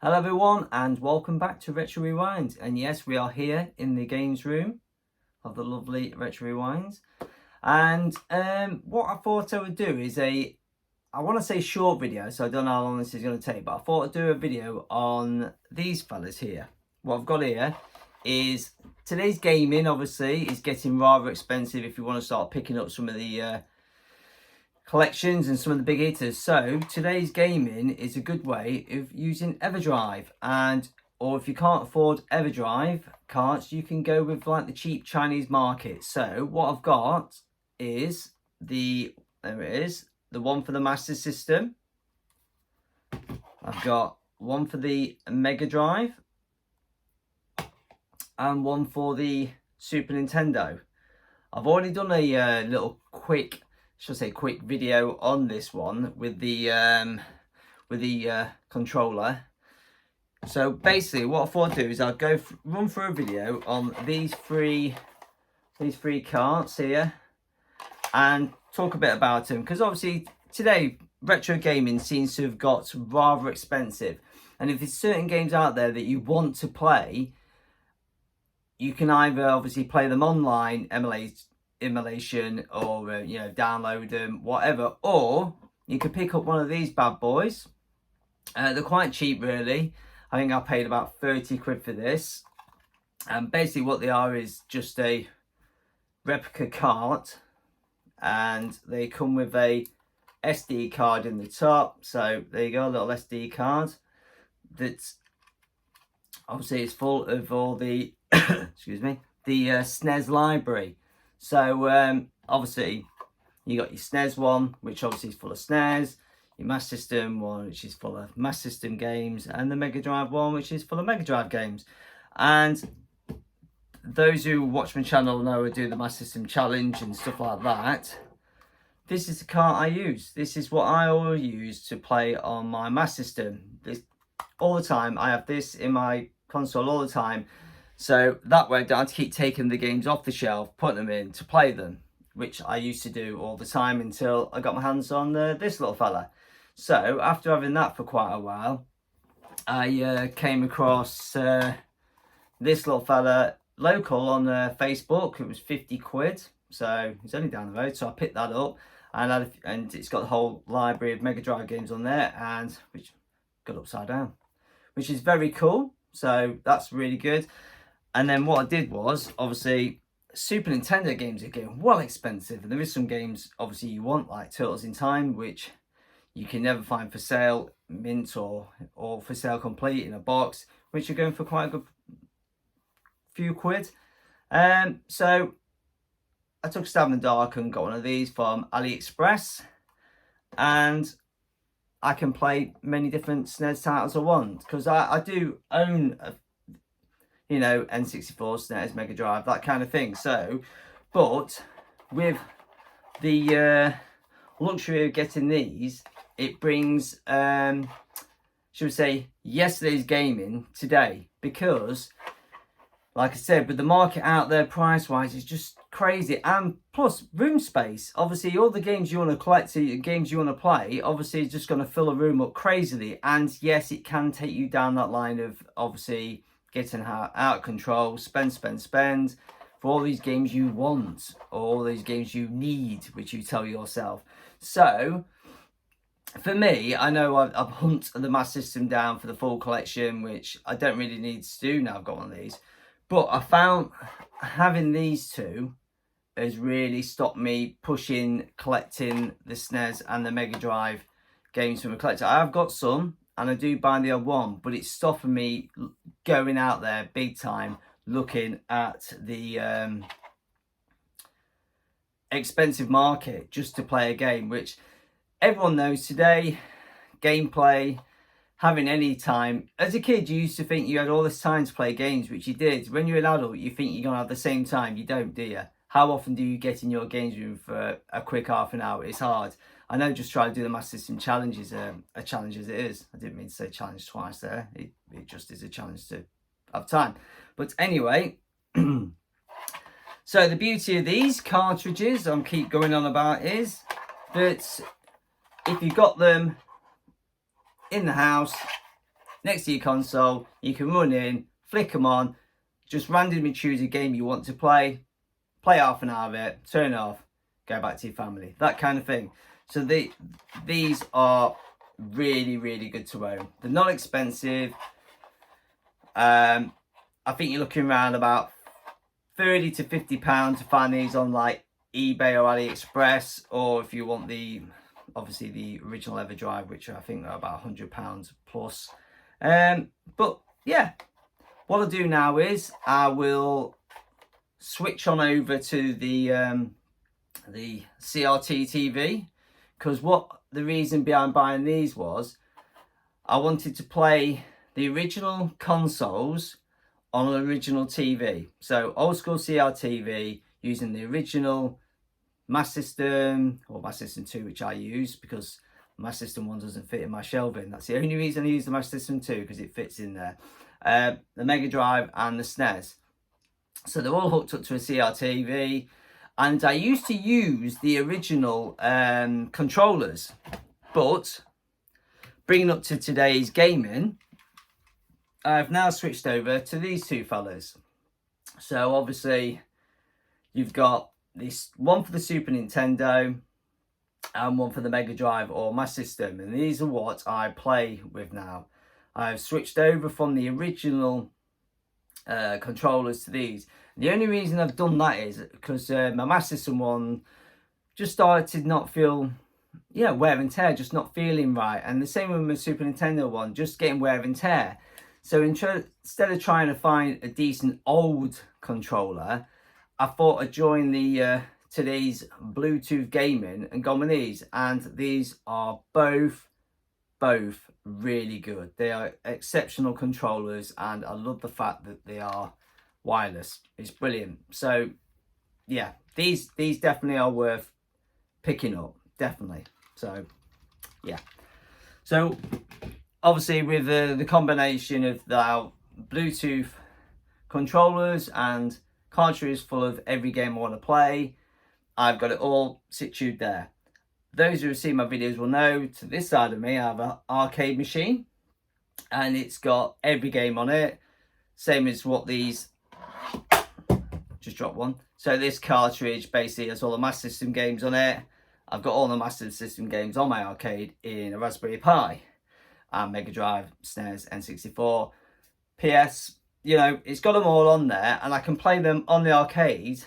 Hello everyone and welcome back to Retrorewind, and yes, we are here in the games room of the lovely Retrorewind. And what I thought I would do is I want to say short video, so I don't know how long this is going to take, but I thought I'd do a video on these fellas here. What I've got here is today's gaming obviously is getting rather expensive if you want to start picking up some of the collections and some of the big hitters. So today's gaming is a good way of using Everdrive, or if you can't afford Everdrive carts, you can go with like the cheap Chinese market. So what I've got is the one for the Master System. I've got one for the Megadrive and one for the Super Nintendo. I've already done a little quick video on this one with the controller. So basically what I thought I'd do is I'll run through a video on these three carts here and talk a bit about them, because obviously today retro gaming seems to have got rather expensive, and if there's certain games out there that you want to play, you can either obviously play them online, emulation, or download them, whatever, or you could pick up one of these bad boys. They're quite cheap really. I think I paid about 30 quid for this, and basically what they are is just a replica cart, and they come with a SD card in the top. So there you go, a little SD card that's obviously it's full of all the excuse me, the Snes library. So obviously you got your Snes one, which obviously is full of Snes, your Master System one, which is full of Master System games, and the Mega Drive one, which is full of Mega Drive games. And those who watch my channel know I do the Master System challenge and stuff like that. This is the cart I use. This is what I all use to play on my Master System. All the time. I have this in my console all the time. So that way I don't have to keep taking the games off the shelf, putting them in to play them, which I used to do all the time until I got my hands on this little fella. So after having that for quite a while, I came across this little fella local on Facebook. It was 50 quid, so it's only down the road. So I picked that up, and it's got the whole library of Mega Drive games on there, and which got upside down, which is very cool. So that's really good. And then what I did was, obviously, Super Nintendo games are getting well expensive, and there is some games obviously you want, like Turtles in Time, which you can never find for sale mint or for sale complete in a box, which are going for quite a good few quid. So I took a stab in the dark and got one of these from AliExpress, and I can play many different Snes titles I want, because I do own N64, Snes, Mega Drive, that kind of thing. So, but with the luxury of getting these, it brings, should we say, yesterday's gaming today, because, like I said, with the market out there price-wise, it's just crazy. And plus, room space. Obviously, all the games you want to collect, games you want to play, obviously, is just going to fill a room up crazily. And yes, it can take you down that line of, obviously, getting out of control, spend for all these games you want, or all these games you need, which you tell yourself. So, for me, I know I've hunted the Master System down for the full collection, which I don't really need to do now I've got one of these. But I found having these two has really stopped me collecting the Snes and the Mega Drive games from a collector. I have got some, and I do buy the odd one, but it's stopping me going out there big time looking at the expensive market just to play a game, which everyone knows today, gameplay, having any time. As a kid, you used to think you had all this time to play games, which you did. When you're an adult, you think you're going to have the same time. You don't, do you? How often do you get in your games room for a quick half an hour? It's hard. I know just try to do the Master System challenges, a challenge as it is. I didn't mean to say challenge twice there. It just is a challenge to have time. But anyway, so the beauty of these cartridges, I'm keep going on about, is that if you've got them in the house, next to your console. You can run in, flick them on, just randomly choose a game you want to play half an hour of it, turn it off, go back to your family, that kind of thing. So these are really, really good to own. They're not expensive. I think you're looking around about £30 to £50 to find these on like eBay or AliExpress, or if you want obviously the original Everdrive, which I think are about £100 plus. But yeah, what I'll do now is I will switch on over to the CRT TV, because the reason behind buying these was I wanted to play the original consoles on an original TV. So old school CRT TV using the original Master System, or Master System 2, which I use because Master System 1 doesn't fit in my shelving. That's the only reason I use the Master System 2, because it fits in there. The Megadrive and the Snes. So they're all hooked up to a CRT TV. And I used to use the original controllers. But bringing up to today's gaming, I've now switched over to these two fellas. So obviously you've got this one for the Super Nintendo and one for the Mega Drive or my system, and these are what I play with now. I've switched over from the original controllers to these. The only reason I've done that is because my Master System one just started to not feel, wear and tear, just not feeling right, and the same with my Super Nintendo one, just getting wear and tear. So instead of trying to find a decent old controller, I thought I'd join the today's Bluetooth gaming and gone with these. And these are both really good. They are exceptional controllers, and I love the fact that they are wireless. It's brilliant. So yeah, these definitely are worth picking up, definitely. So yeah. So obviously with the combination of the Bluetooth controllers and cartridges full of every game I want to play, I've got it all situated there. Those who have seen my videos will know, to this side of me I have an arcade machine, and it's got every game on it, same as what these, just dropped one. So this cartridge basically has all the Master System games on it. I've got all the Master System games on my arcade in a Raspberry Pi, and Mega Drive, SNES, N64. PS, it's got them all on there, and I can play them on the arcade,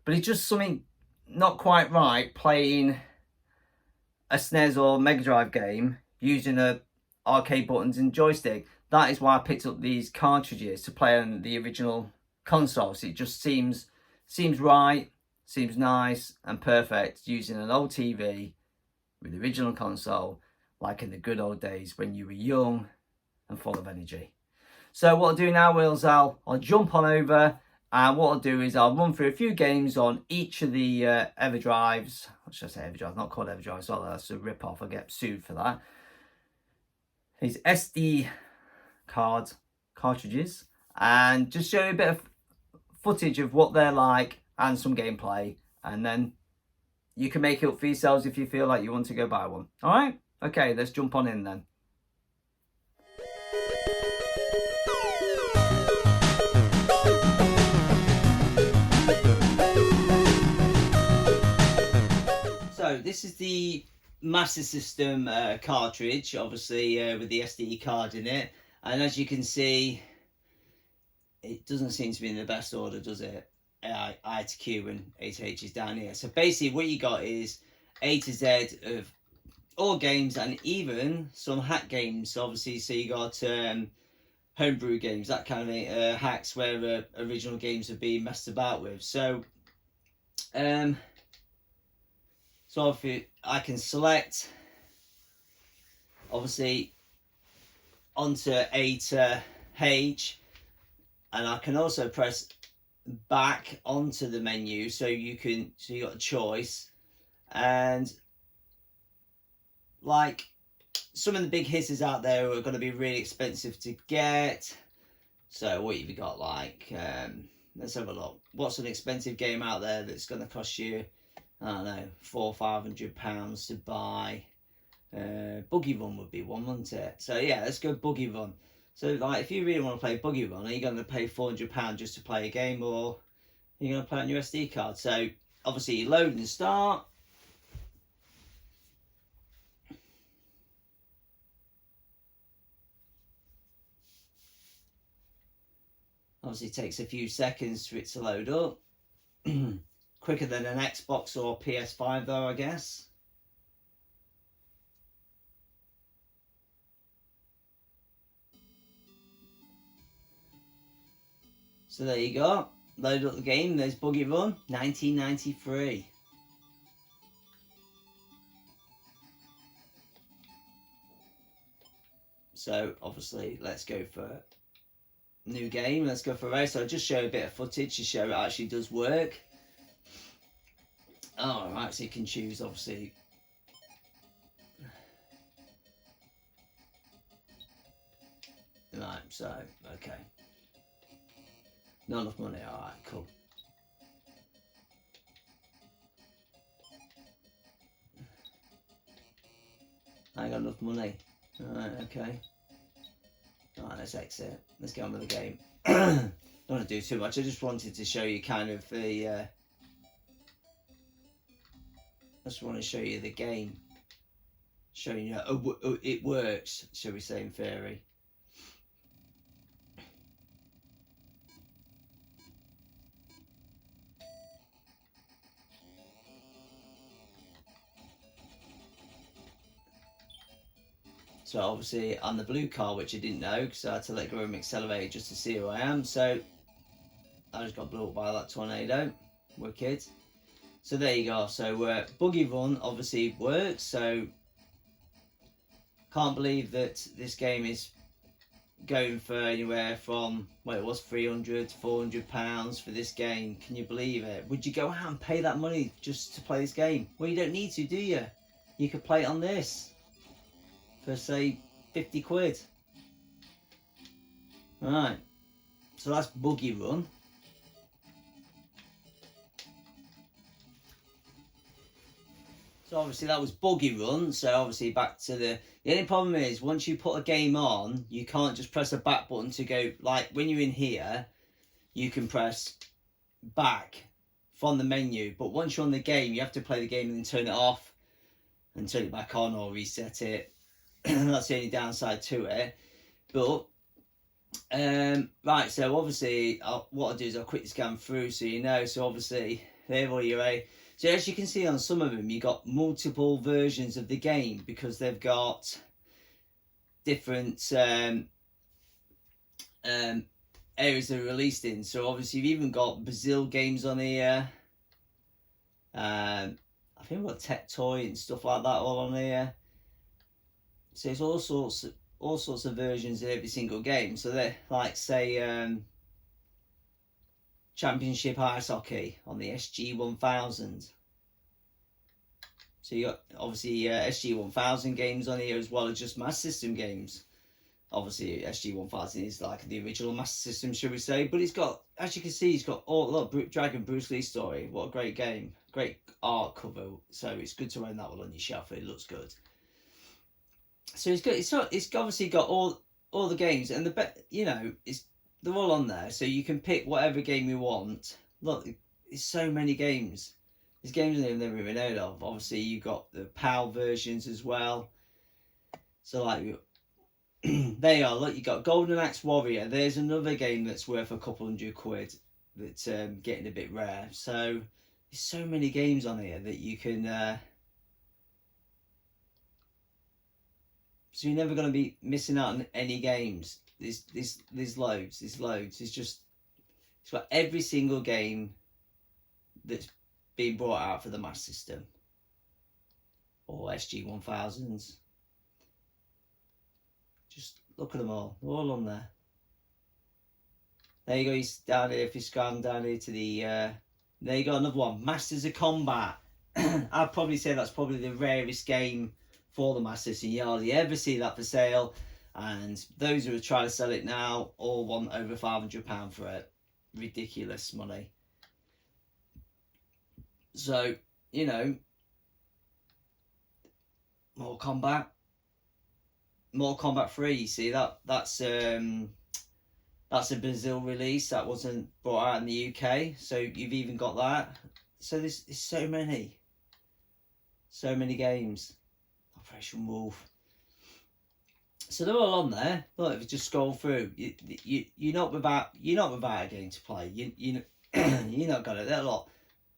but it's just something not quite right playing a SNES or Mega Drive game using a arcade buttons and joystick. That is why I picked up these cartridges to play on the original consoles. It just seems right, seems nice and perfect using an old TV with the original console, like in the good old days when you were young and full of energy. So what I'll do now is I'll jump on over, and what I'll do is I'll run through a few games on each of the Everdrives. What should I say, Everdrive? Not called Everdrive, so that's a rip-off. I'll get sued for that. These SD cartridges, and just show you a bit of footage of what they're like and some gameplay, and then you can make it up for yourselves if you feel like you want to go buy one. All right? Okay, let's jump on in then. So this is the Master System cartridge, obviously with the SD card in it, and as you can see, it doesn't seem to be in the best order, does it? I to Q and A to H is down here. So basically what you got is A to Z of all games, and even some hack games, obviously. So you got homebrew games, that kind of thing, hacks where original games have been messed about with. So so if I can select, obviously, onto A to H, and I can also press back onto the menu, so you got a choice. And like some of the big hitters out there are going to be really expensive to get. So what have you got? Like let's have a look. What's an expensive game out there that's going to cost you, I don't know, £400 or £500 to buy? Buggy Run would be one, wouldn't it? So yeah, let's go Buggy Run. So like, if you really want to play Buggy Run, are you going to pay £400 just to play a game, or are you going to play it on your SD card? So obviously you load and start. Obviously it takes a few seconds for it to load up. Quicker than an Xbox or PS5 though, I guess. So there you go. Load up the game. There's Buggy Run, 1993. So obviously let's go for new game. Let's go for a race. So I'll just show a bit of footage to show it actually does work. Oh, right, so you can choose obviously. Right, so okay. Not enough money, alright, cool. I ain't got enough money. Alright, okay. Alright, let's exit. Let's get on with the game. Don't want to do too much. I just wanted to show you kind of the I just want to show you the game. Showing you it works, shall we say, in theory. So obviously on the blue car, which I didn't know because I had to let go of my accelerator just to see who I am. So I just got blew up by that tornado. Wicked. So there you go. So Buggy Run obviously works. So can't believe that this game is going for anywhere from, well, it was £300 to £400 for this game. Can you believe it? Would you go out and pay that money just to play this game? Well, you don't need to, do you? You could play it on this for say 50 quid. Right, so that's Buggy Run. So obviously that was Buggy Run. So obviously back to the only problem is once you put a game on, you can't just press a back button to go, like when you're in here, you can press back from the menu, but once you're on the game, you have to play the game and then turn it off and turn it back on or reset it. That's the only downside to it. But right, so obviously what I'll do is I'll quickly scan through so you know. So obviously there all your so as you can see on some of them, you got multiple versions of the game because they've got different areas they're released in. So obviously you've even got Brazil games on here. I think we've got Tech Toy and stuff like that all on here. So it's all sorts of versions of every single game. So they're like, say, Championship Ice Hockey on the SG-1000. So you got obviously SG-1000 games on here as well as just Master System games. Obviously SG-1000 is like the original Master System, should we say? But it's got, as you can see, it's got all look, Dragon Bruce Lee story. What a great game! Great art cover. So it's good to own that one on your shelf. It looks good. So it's good. It's obviously got all the games, and they're all on there, so you can pick whatever game you want. Look, there's so many games. There's games I've never even heard of. Obviously, you've got the PAL versions as well. So like, there you are. Look, you got Golden Axe Warrior. There's another game that's worth a couple £100 that's getting a bit rare. So there's so many games on here that you can. So you're never going to be missing out on any games. There's loads. It's got every single game that's been brought out for the Master System or SG-1000s. Just look at them all. They're all on there. There you go. He's down here. If you scroll down here to the there you go, another one. Masters of Combat. I'd probably say that's probably the rarest game for the Master System. You hardly ever see that for sale, and those who are trying to sell it now all want over £500 for it. Ridiculous money. So, you know, Mortal Kombat 3. You see that's a Brazil release that wasn't brought out in the UK. So you've even got that. So there's so many games. Operation Wolf. So they're all on there. Look, if you just scroll through, you're not without a game to play. You not got it. They're a lot.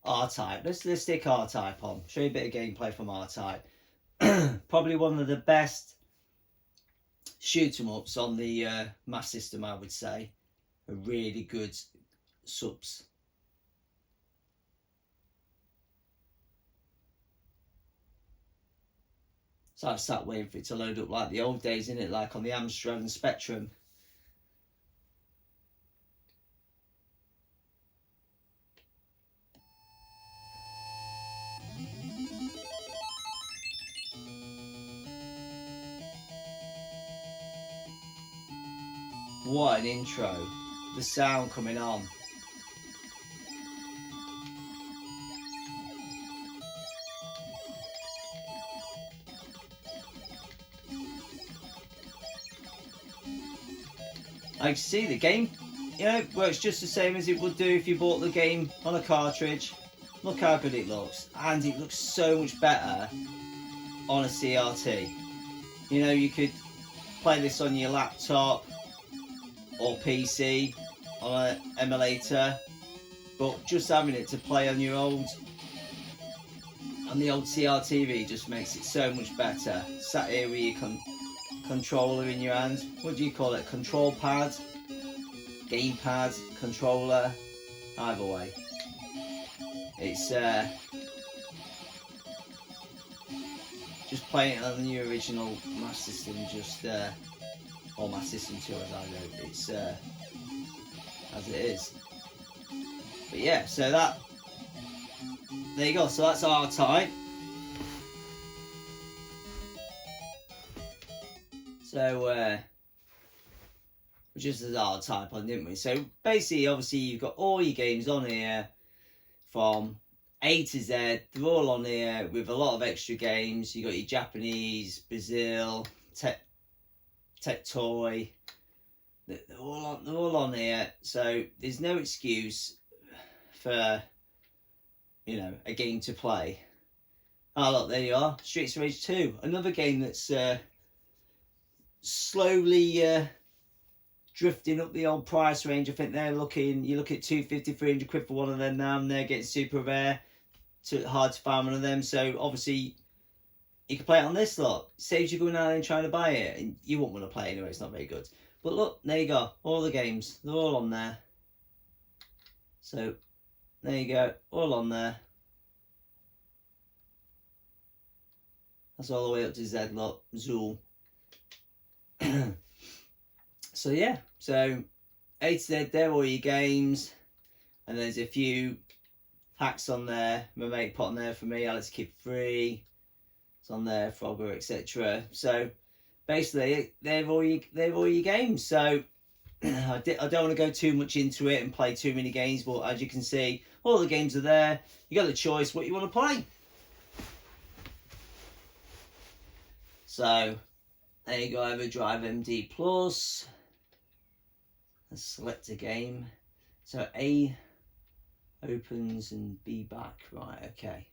R-Type. Let's stick R-Type on. Show you a bit of gameplay from R-Type. Probably one of the best shoot 'em ups on the Master System, I would say. A really good subs. So I've sat waiting for it to load up like the old days, innit? Like on the Amstrad and Spectrum. What an intro. The sound coming on. I can see the game, you know, works just the same as it would do if you bought the game on a cartridge. Look how good it looks. And it looks so much better on a CRT. You know, you could play this on your laptop or PC on an emulator, but just having it to play on the old CRT TV just makes it so much better. Sat here with your controller in your hand. What do you call it? Control pad, game pad, controller. Either way, it's just playing it on the original Master System. Or Master System 2, as I know. It's as it is. But yeah, so there you go. So that's R-Type. So we just did R-Type on, didn't we? So basically, obviously, you've got all your games on here from A to Z. They're all on here with a lot of extra games. You got your Japanese, Brazil, Tech Toy. They're all on here. So there's no excuse for, you know, a game to play. Oh look, there you are. Streets of Rage 2, another game that's slowly drifting up the old price range. I think you look at 250, 300 quid for one of them now, and they're getting super rare. Too hard to find one of them. So obviously you can play it on this lot. Saves you going out and trying to buy it, and you won't want to play it anyway. It's not very good. But look, there you go. All the games, they're all on there. So there you go, all on there. That's all the way up to Z. Look, Zool. So yeah, so A to Z, they're all your games, and there's a few hacks on there. My mate put on there for me, Alex Kid 3, it's on there, Frogger, etc. So basically, they're all your games. So I don't want to go too much into it and play too many games, but as you can see, all the games are there. You got the choice what you want to play. So there you go, Everdrive MD Plus. Let's select a game. So A opens and B back. Right, okay.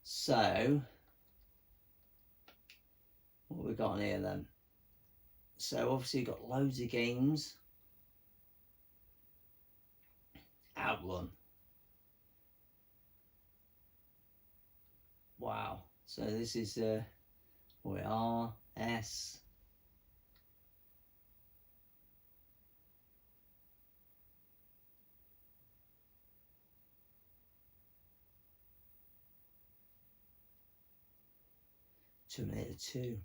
So what we got on here then? So obviously you've got loads of games. Outrun. Wow. So this is we are S. Terminator 2.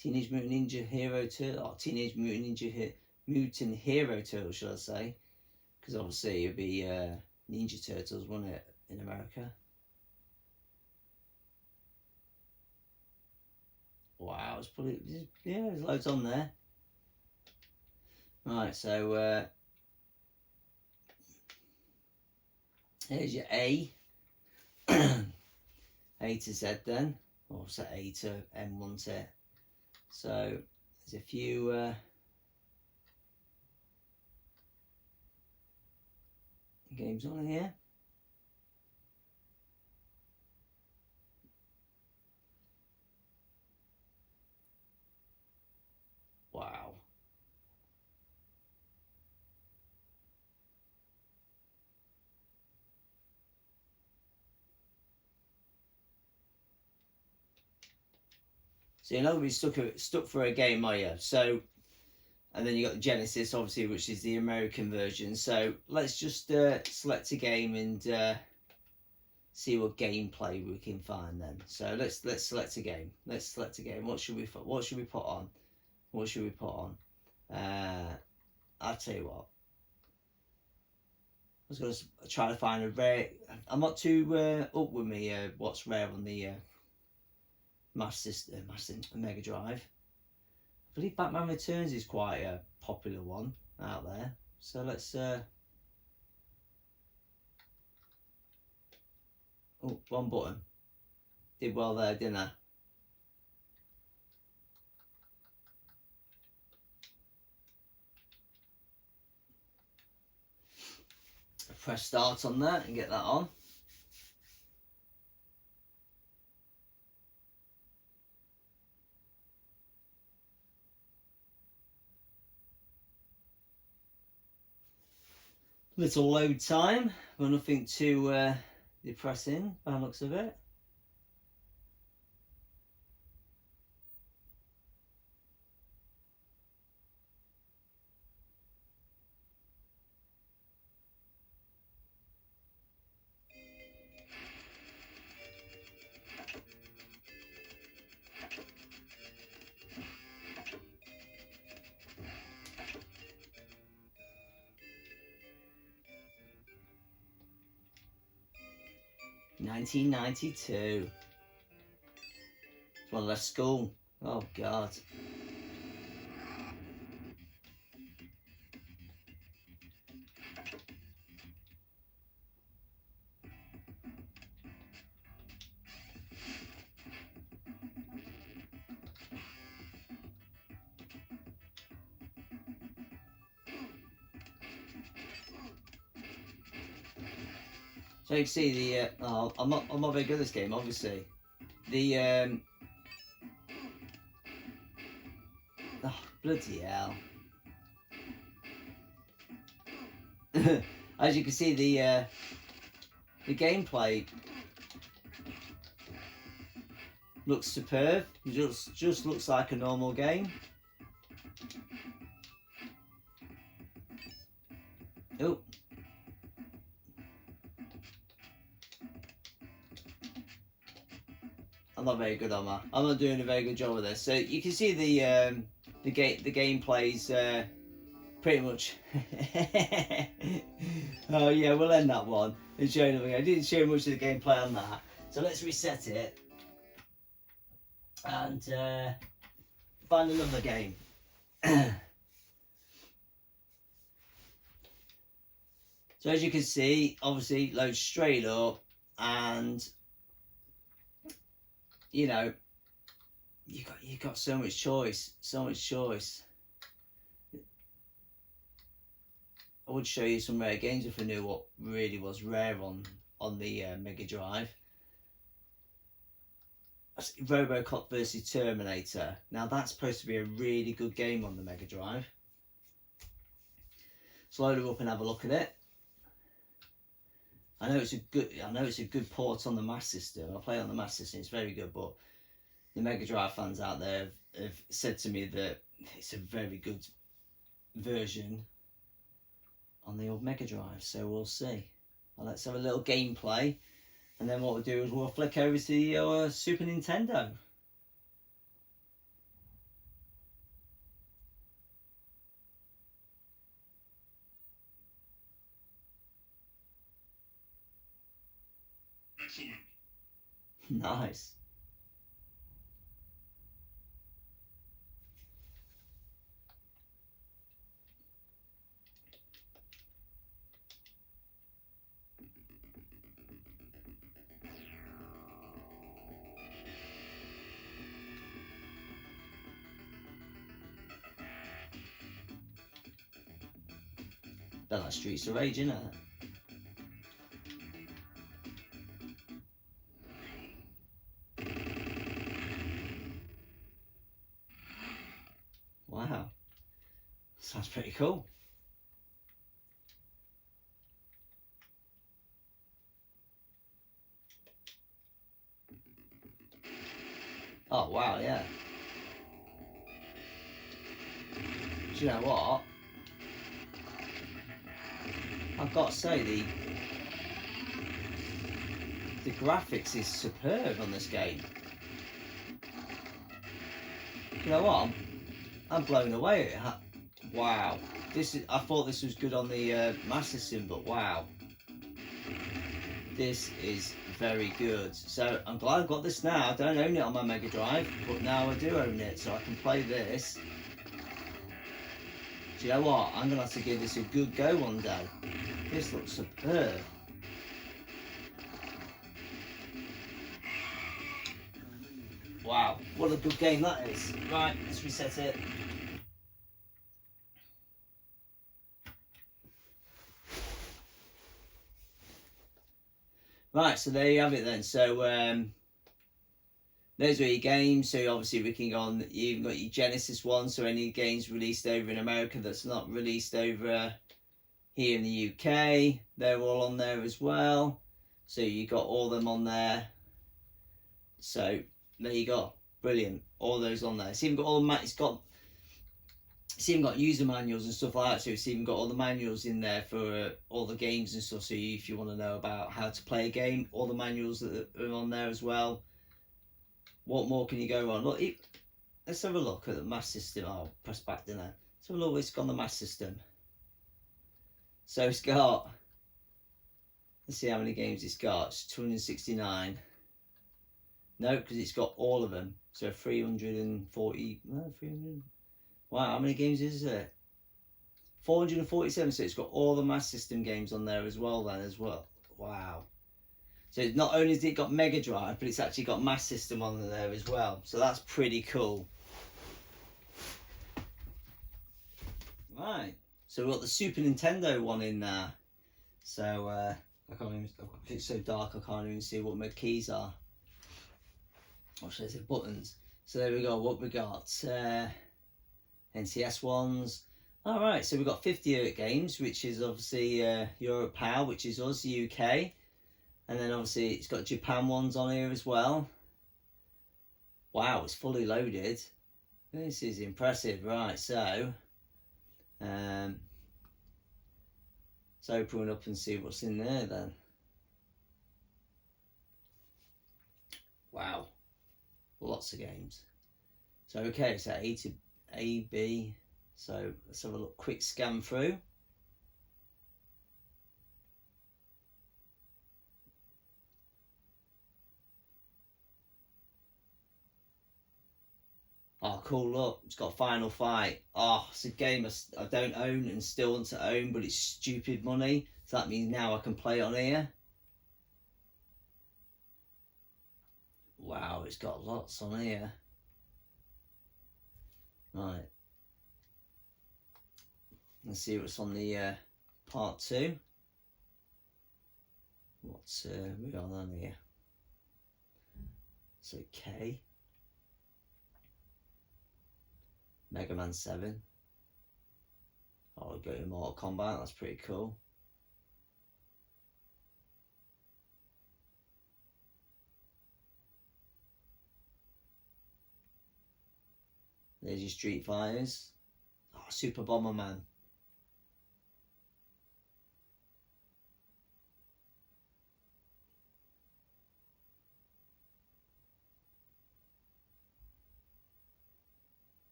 Teenage Mutant Ninja Hero Turtle, or Teenage Mutant Hero Turtle, should I say? Because obviously it'd be Ninja Turtles, wouldn't it, in America? Wow, it's probably, yeah, there's loads on there. Right, so here's your A. A to Z then. or set A to M, wasn't it? So there's a few games on here. Wow. So you're not going to be stuck for a game, are you? So, and then you got the Genesis, obviously, which is the American version. So let's just select a game and see what gameplay we can find then. So let's select a game. Let's select a game. What should we put on? What should we put on? I'll tell you what. I was going to try to find a rare. I'm not too up with me what's rare on the Master Mega Drive. I believe Batman Returns is quite a popular one out there. So let's. Oh, one button. Did well there, didn't I? Press start on that and get that on. Little load time, but nothing too depressing by the looks of it. $19.92. When I left school. Oh God. So you can see the I'm not very good at this game, obviously. The oh, bloody hell. As you can see, the gameplay looks superb. It just looks like a normal game. Oh. I'm not very good on that. I'm not doing a very good job of this. So you can see the gameplay's pretty much. Oh yeah, we'll end that one and show nothing. I didn't show much of the gameplay on that. So let's reset it and find another game. So as you can see, obviously loads straight up, and you know, you got so much choice, I would show you some rare games if I knew what really was rare on the Mega Drive. Robocop vs Terminator. Now that's supposed to be a really good game on the Mega Drive. So load it up and have a look at it. I know it's a good port on the Master System. I play it on the Master System. It's very good, but the Mega Drive fans out there have said to me that it's a very good version on the old Mega Drive. So we'll see. Well, let's have a little gameplay, and then what we'll do is we'll flick over to the Super Nintendo. Excellent. Nice. They're like Streets of Rage, isn't it? Wow, sounds pretty cool. Oh wow, yeah. Do you know what? I've got to say the graphics is superb on this game. You know what? I'm blown away. Wow, I thought this was good on the Master System, but wow, this is very good. So I'm glad I've got this now. I don't own it on my Mega Drive, but now I do own it, so I can play this. Do you know what? I'm gonna have to give this a good go one day. This looks superb. Wow, what a good game that is. Right, let's reset it. Right, so there you have it then. So those are your games. So obviously we can go on, you've got your Genesis one, so any games released over in America that's not released over here in the UK, they're all on there as well. So you got all them on there. So there you go, brilliant, all those on there. It's even got all the it's even got user manuals and stuff like that, so it's even got all the manuals in there for all the games and stuff. So if you want to know about how to play a game, all the manuals that are on there as well. What more can you go on? Look, let's have a look at the Master System. I'll press back to that. Let's have a look what's got on the Master System. So it's got, let's see how many games it's got. It's 269. No, because it's got all of them. So 340, no, 300. Wow, how many games is it? 447, so it's got all the Master System games on there as well then as well. Wow. So not only has it got Mega Drive, but it's actually got Master System on there as well. So that's pretty cool. Right. So we've got the Super Nintendo one in there. So I can't even, it's so dark I can't even see what my keys are. Or should I say buttons? So there we go, what we got. NCS ones. Alright, so we've got 50 games, which is obviously Europe PAL, which is us, the UK. And then obviously it's got Japan ones on here as well. Wow, it's fully loaded. This is impressive. Right, so let's open it up and see what's in there then. Wow, lots of games. So okay, so A to A, B. So let's have a look, quick scan through. Oh, cool, look, it's got Final Fight. Oh, it's a game I don't own and still want to own, but it's stupid money. So that means now I can play on here. Wow, it's got lots on here. Right. Let's see what's on the part 2. What's we got on here? So K. Mega Man 7. Oh, we go to Mortal Kombat, that's pretty cool. There's your Street Fighters. Oh, Super Bomberman.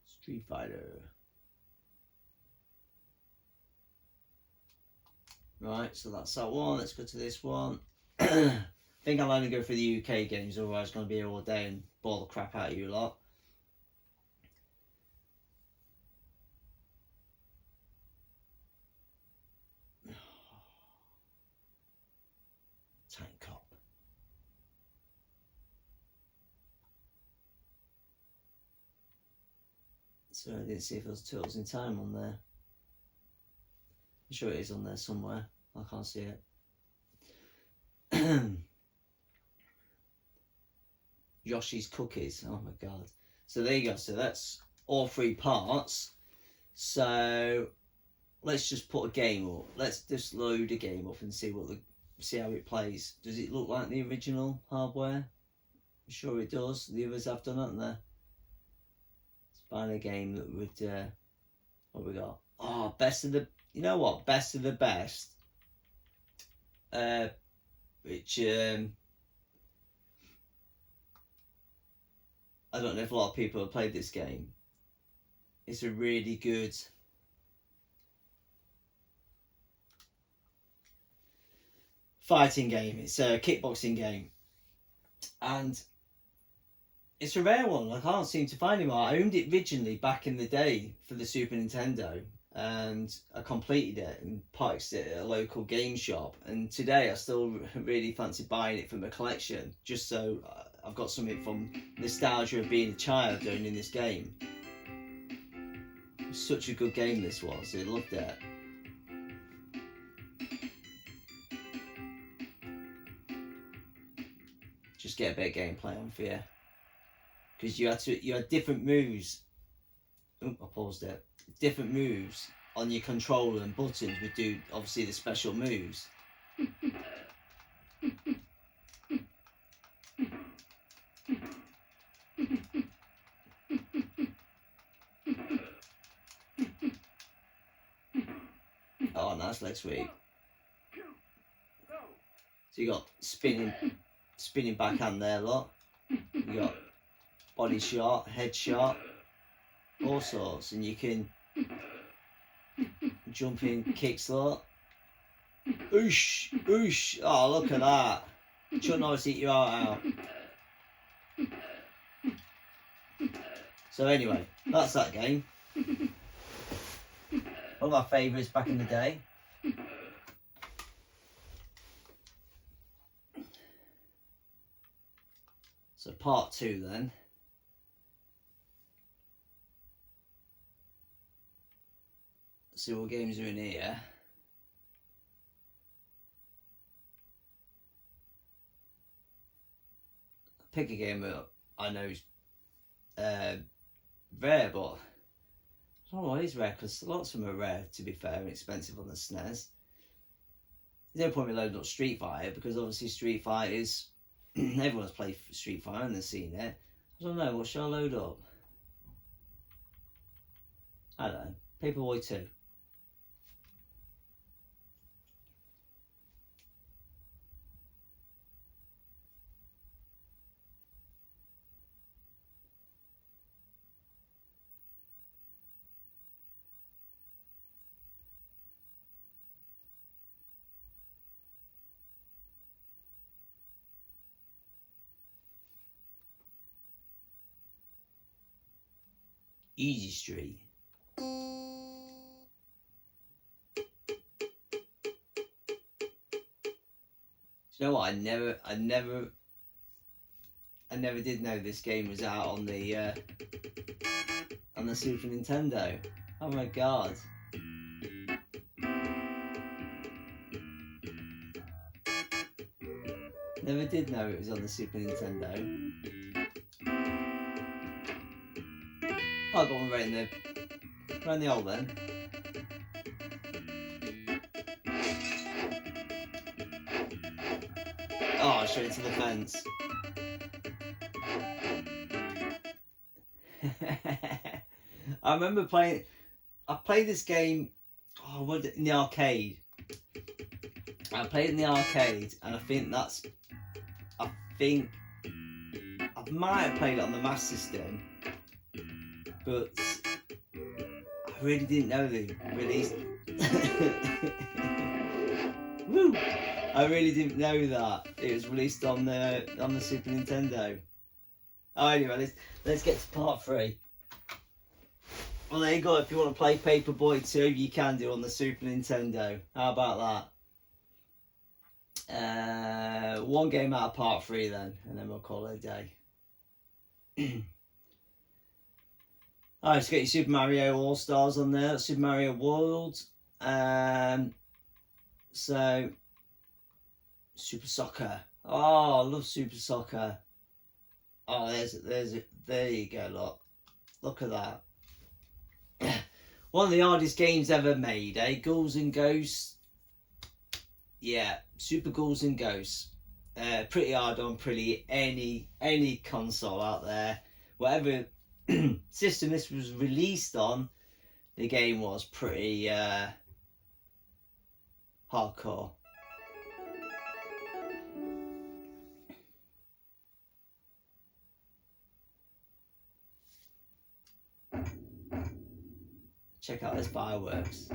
Street Fighter. Right, so that's that one. Let's go to this one. I think I'll only go for the UK games, otherwise I'm going to be here all day and bore the crap out of you lot. Tank Cop. So I didn't see if there was Turtles in Time on there. I'm sure it is on there somewhere. I can't see it. Yoshi's Cookies. Oh my god. So there you go. So that's all 3 parts. So let's just put a game up. Let's just load a game up and see how it plays. Does it look like the original hardware? I'm sure it does. The others have done, haven't they? Let's find a game that would. What we got? Oh, best of the. You know what? Best of the best. Which I don't know if a lot of people have played this game. It's a really good fighting game. It's a kickboxing game, and it's a rare one. I can't seem to find it more. I owned it originally back in the day for the Super Nintendo, and I completed it and purchased it at a local game shop. And today I still really fancy buying it for my collection, just so I've got something from nostalgia of being a child owning this game. It was such a good game this was. I loved it. Just get a bit of gameplay on for you, because you had different moves. Oh, I paused it. Different moves on your controller and buttons would do obviously the special moves. Oh, nice leg sweep. So you got spinning backhand there, lot. You got body shot, head shot, all sorts, and you can jump in kicks, lot. Oosh, oosh. Oh, look at that. Chuck Norris eat your heart out. So anyway, that's that game. One of my favourites back in the day. So part 2 then. Let's see what games are in here. Pick a game that I know is rare, but I don't know why it's rare, because lots of them are rare, to be fair, and expensive on the SNES. There's no point in loading up Street Fighter, because obviously Street Fighter is everyone's played Street Fighter and they've seen it. I don't know, what shall I load up? I don't know, Paperboy 2. Easy Street. You know what? I never did know this game was out on the Super Nintendo. Oh my god. Never did know it was on the Super Nintendo. I'll go on right in the hole then. Oh, straight into the fence. I remember playing. I played this game. Oh, what in the arcade? I played it in the arcade, and I think I might have played it on the Master System, but I really didn't know they released. Woo! I really didn't know that it was released on the Super Nintendo. Oh, anyway, let's get to part 3. Well, there you go. If you want to play Paperboy 2, you can do on the Super Nintendo. How about that? One game out of part 3 then, and then we'll call it a day. Oh, it's got your Super Mario All Stars on there, Super Mario World. So Super Soccer. Oh, I love Super Soccer. Oh, there you go, look at that. One of the hardest games ever made, eh? Ghouls and Ghosts. Yeah, Super Ghouls and Ghosts. Pretty hard on pretty any console out there. Whatever system this was released on, the game was pretty hardcore. Check out this fireworks.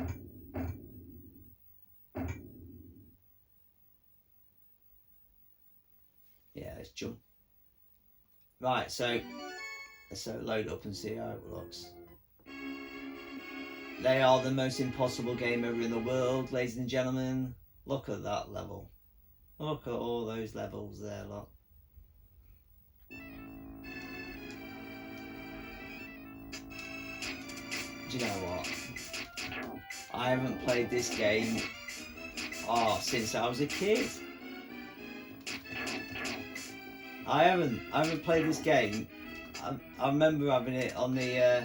Yeah, let's jump. Right, so let's load up and see how it looks. They are the most impossible game ever in the world, ladies and gentlemen. Look at that level. Look at all those levels there, look. Do you know what? I haven't played this game since I was a kid. I haven't played this game. I remember having it on the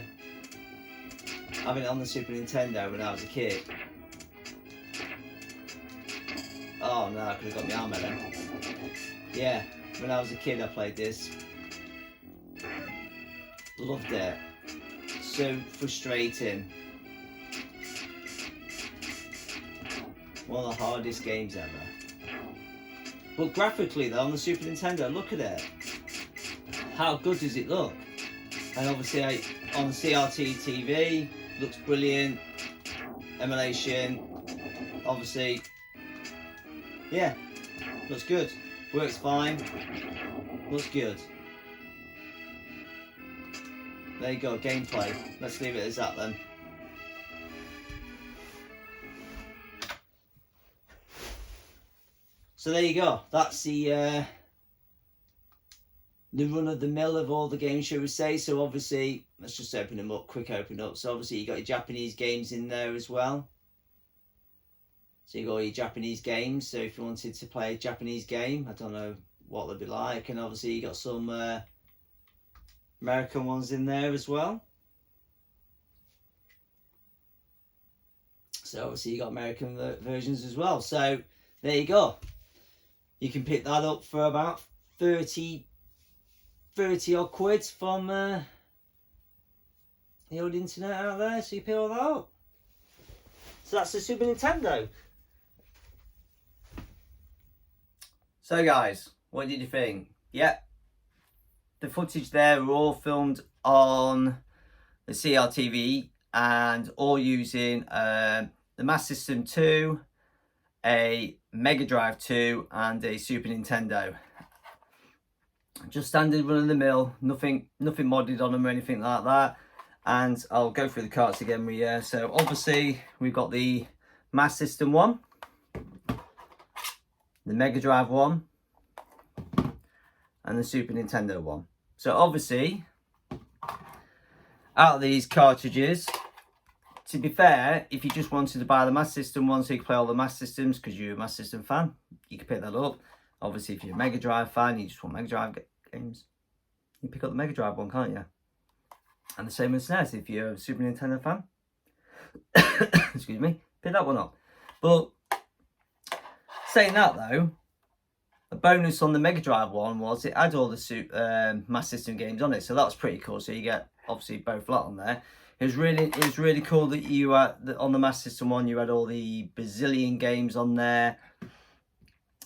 Super Nintendo when I was a kid. Oh no, I could have got my arm out then. Yeah, when I was a kid I played this. Loved it. So frustrating. One of the hardest games ever. But graphically though, on the Super Nintendo, look at it. How good does it look? And obviously on the CRT TV, looks brilliant. Emulation, obviously, yeah, looks good. Works fine. Looks good. There you go, gameplay. Let's leave it as that then. So there you go. That's the run of the mill of all the games, shall we say. So obviously, let's just open them up, quick open up. So obviously you got your Japanese games in there as well. So you got all your Japanese games. So if you wanted to play a Japanese game, I don't know what they'd be like. And obviously you got some American ones in there as well. So obviously you got American versions as well. So there you go. You can pick that up for about 30 odd quid from the old internet out there. So you pick all that up. So that's the Super Nintendo. So guys, what did you think? Yeah, the footage there were all filmed on the CRT TV and all using the Master System 2, a Megadrive 2 and a Super Nintendo. Just standard run of the mill, nothing modded on them or anything like that. And I'll go through the carts again with you. So obviously we've got the Master System one, the Megadrive one, and the Super Nintendo one. So obviously, out of these cartridges, to be fair, if you just wanted to buy the Master System one so you can play all the Master Systems because you're a Master System fan, you can pick that up. Obviously, if you're a Mega Drive fan, you just want Mega Drive games, you pick up the Mega Drive one, can't you? And the same with SNES, if you're a Super Nintendo fan, excuse me, pick that one up. But saying that though, a bonus on the Mega Drive one was it had all the Master System games on it, so that was pretty cool. So you get obviously both lot on there. It was really cool that you had on the Master System one you had all the bazillion games on there,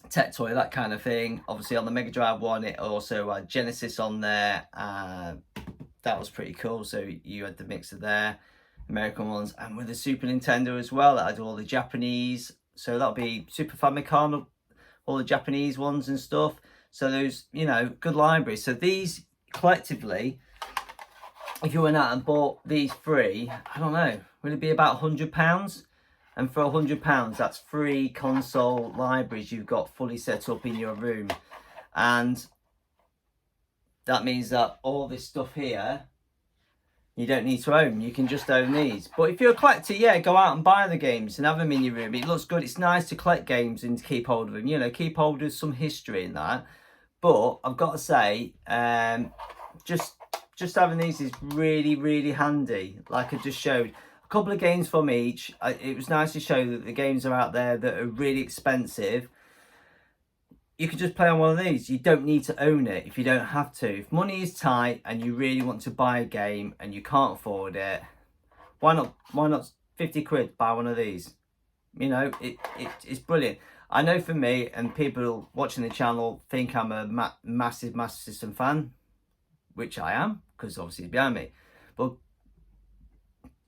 Tectoy, that kind of thing. Obviously on the Mega Drive one it also had Genesis on there. That was pretty cool. So you had the mix of their American ones, and with the Super Nintendo as well, it had all the Japanese. So that'll be Super Famicom, all the Japanese ones and stuff. So those, you know, good libraries. So these collectively, if you went out and bought these three, I don't know, would it be about £100? And for £100, that's 3 console libraries you've got fully set up in your room. And that means that all this stuff here, You don't need to own. You can just own these. But if you're a collector, yeah, go out and buy the games and have them in your room. It looks good. It's nice to collect games and to keep hold of them. You know, keep hold of some history in that. But I've got to say, just having these is really, really handy. Like I just showed, a couple of games from each. It was nice to show that the games are out there that are really expensive. You can just play on one of these. You don't need to own it if you don't have to. If money is tight and you really want to buy a game and you can't afford it, why not 50 quid buy one of these? You know, it's brilliant. I know for me, and people watching the channel think I'm a massive Master System fan, which I am, because obviously it's behind me. But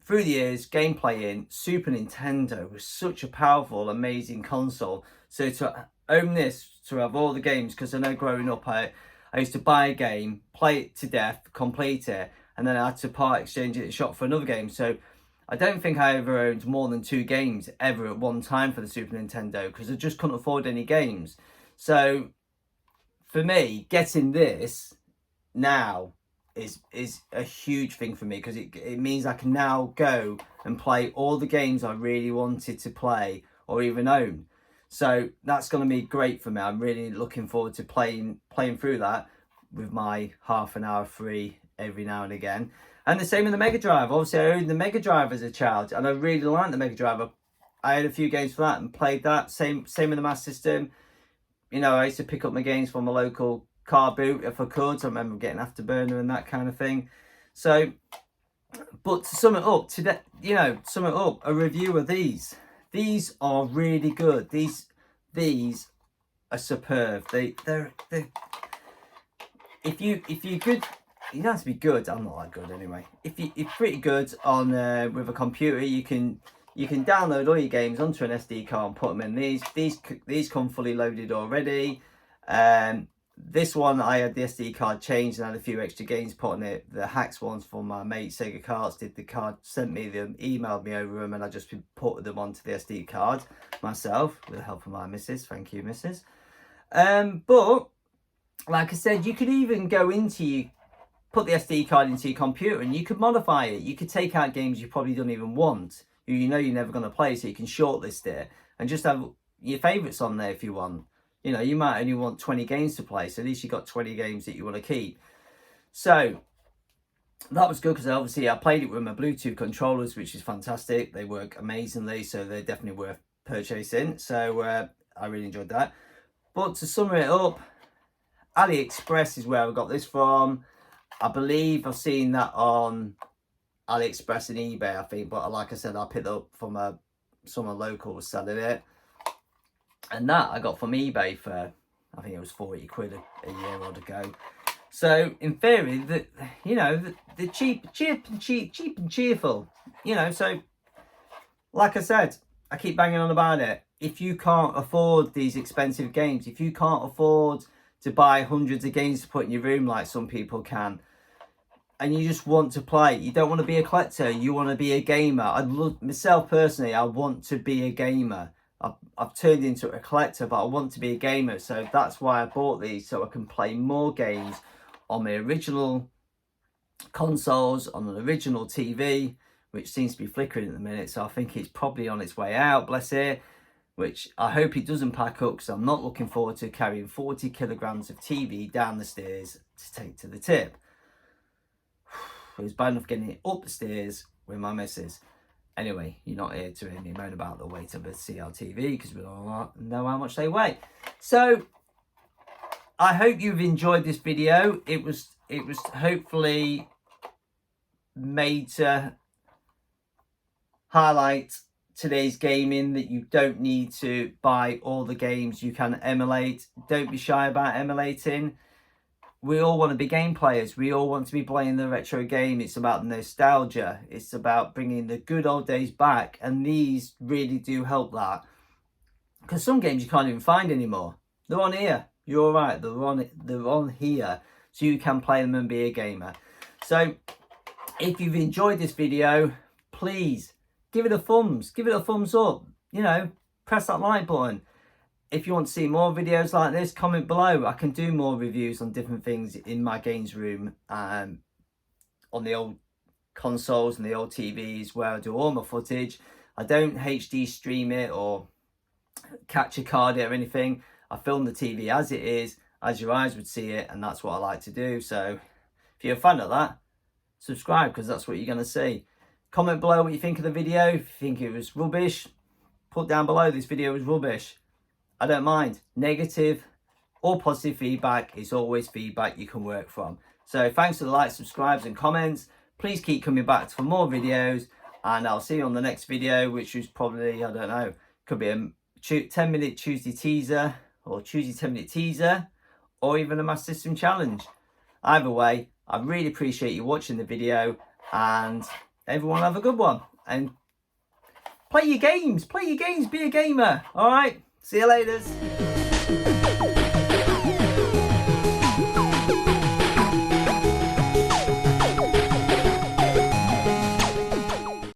through the years, gameplay in Super Nintendo was such a powerful, amazing console. So to own this, to have all the games, because I know growing up I used to buy a game, play it to death, complete it, and then I had to part exchange it at the shop for another game. So I don't think I ever owned more than 2 games ever at one time for the Super Nintendo, because I just couldn't afford any games. So for me, getting this now is a huge thing for me, because it means I can now go and play all the games I really wanted to play or even own. So that's going to be great for me. I'm really looking forward to playing through that with my half an hour free every now and again. And the same with the Megadrive. Obviously, I owned the Megadrive as a child, and I really liked the Megadrive. I had a few games for that and played that. Same with the Master System. You know, I used to pick up my games from a local car boot if I could. I remember getting Afterburner and that kind of thing. So, but to sum it up, today, you know, a review of these. These are really good. These are superb. They're if you could, you don't have to be good. I'm not that good anyway. If you're pretty good on with a computer, you can download all your games onto an SD card and put them in. These come fully loaded already. This one I had the SD card changed and had a few extra games put on it. The hacks ones from my mate Sega Carts did the card, sent me them, emailed me over them, and I just put them onto the SD card myself with the help of my missus. Thank you, missus. But like I said, you could even go put the SD card into your computer and you could modify it. You could take out games you probably don't even want, you know you're never going to play, so you can shortlist it and just have your favourites on there if you want. You know, you might only want 20 games to play, so at least you got 20 games that you want to keep. So that was good, because obviously I played it with my Bluetooth controllers, which is fantastic. They work amazingly, so they're definitely worth purchasing. So I really enjoyed that. But to sum it up, AliExpress is where I got this from. I believe I've seen that on AliExpress and eBay, I think. But like I said, I picked up from someone local was selling it. And that I got from eBay for, I think it was 40 quid a year or ago. So in theory, you know, the cheap and cheerful. You know, so like I said, I keep banging on about it. If you can't afford these expensive games, if you can't afford to buy hundreds of games to put in your room like some people can, and you just want to play, you don't want to be a collector, you want to be a gamer. Myself personally, I want to be a gamer. I've turned into a collector, but I want to be a gamer, so that's why I bought these, so I can play more games on my original consoles, on an original TV, which seems to be flickering at the minute, so I think it's probably on its way out, bless it, which I hope it doesn't pack up, because I'm not looking forward to carrying 40 kilograms of TV down the stairs to take to the tip. It was bad enough getting it up the stairs with my missus. Anyway, you're not here to hear me moan about the weight of a CRT TV, because we don't know how much they weigh. So I hope you've enjoyed this video. It was hopefully made to highlight today's gaming, that you don't need to buy all the games. You can emulate. Don't be shy about emulating. We all want to be game players. We all want to be playing the retro game. It's about nostalgia. It's about bringing the good old days back. And these really do help that. Because some games you can't even find anymore. They're on here. You're all right. They're on here. So you can play them and be a gamer. So if you've enjoyed this video, please give it a thumbs. Give it a thumbs up. You know, press that like button. If you want to see more videos like this, comment below. I can do more reviews on different things in my games room, on the old consoles and the old TVs where I do all my footage. I don't HD stream it or capture card it or anything. I film the TV as it is, as your eyes would see it, and that's what I like to do. So if you're a fan of that, subscribe, because that's what you're going to see. Comment below what you think of the video. If you think it was rubbish, put down below this video was rubbish. I don't mind. Negative or positive feedback is always feedback you can work from. So thanks for the likes, subscribes and comments. Please keep coming back for more videos, and I'll see you on the next video, which is probably, I don't know, could be a 10-minute Tuesday teaser or Tuesday 10-minute teaser, or even a Master System challenge. Either way, I really appreciate you watching the video, and everyone have a good one. And play your games, be a gamer. All right, see you later.